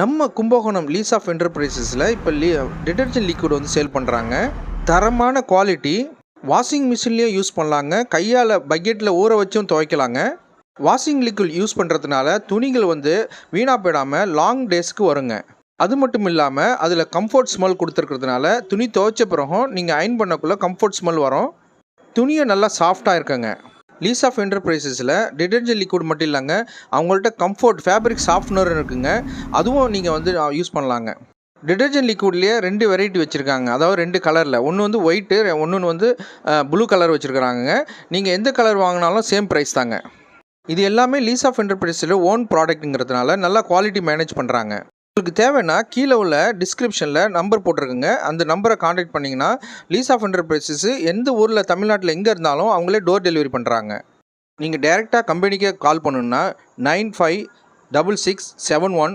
நம்ம Kumbakonam lease of என்டர்பிரைசஸில் இப்போ detergent liquid வந்து சேல் பண்ணுறாங்க. தரமான குவாலிட்டி, வாஷிங் மிஷின்லேயும் யூஸ் பண்ணலாங்க, கையால் பக்கெட்டில் ஊற வச்சும் துவைக்கலாங்க. வாஷிங் லிக்விட் யூஸ் பண்ணுறதுனால துணிகள் வந்து வீணாக போயிடாமல் லாங் டேஸ்க்கு வருங்க. அது மட்டும் இல்லாமல் அதில் கம்ஃபர்ட் ஸ்மெல் கொடுத்துருக்கிறதுனால துணி துவைச்ச பிறகும் நீங்கள் அயன் பண்ணக்குள்ளே கம்ஃபர்ட் ஸ்மெல் வரும். துணியை நல்லா சாஃப்டாக இருக்குங்க. லீஸ் ஆஃப் என்டர்பிரைசஸில் டிடர்ஜென்ட் லிக்விட் மட்டும் இல்லைங்க, அவங்கள்ட்ட கம்ஃபர்ட் ஃபேப்ரிக் சாஃப்ட்னர் இருக்குங்க, அதுவும் நீங்கள் வந்து யூஸ் பண்ணலாங்க. டிடர்ஜென்ட் லிக்விட்லேயே 2 வெரைட்டி வச்சுருக்காங்க, அதாவது 2 கலரில். ஒன்று வந்து ஒயிட்டு, ஒன்று வந்து ப்ளூ கலர் வச்சுருக்குறாங்க. நீங்கள் எந்த கலர் வாங்கினாலும் சேம் ப்ரைஸ் தாங்க. இது எல்லாமே லீஸ் ஆஃப் என்டர்பிரைஸில் ஓன் ப்ராடக்ட்டுங்கிறதுனால நல்லா குவாலிட்டி மேனேஜ் பண்ணுறாங்க. உங்களுக்கு தேவைன்னா கீழே உள்ள டிஸ்கிரிப்ஷனில் நம்பர் போட்டிருக்குங்க, அந்த நம்பரை காண்டாக்ட் பண்ணிங்கன்னா லீஸ் ஆஃப் என்டர்பிரைசஸ் எந்த ஊரில் தமிழ்நாட்டில் எங்கே இருந்தாலும் அவங்களே டோர் டெலிவரி பண்ணுறாங்க. நீங்கள் டைரெக்டாக கம்பெனிக்கே கால் பண்ணணுன்னா 956671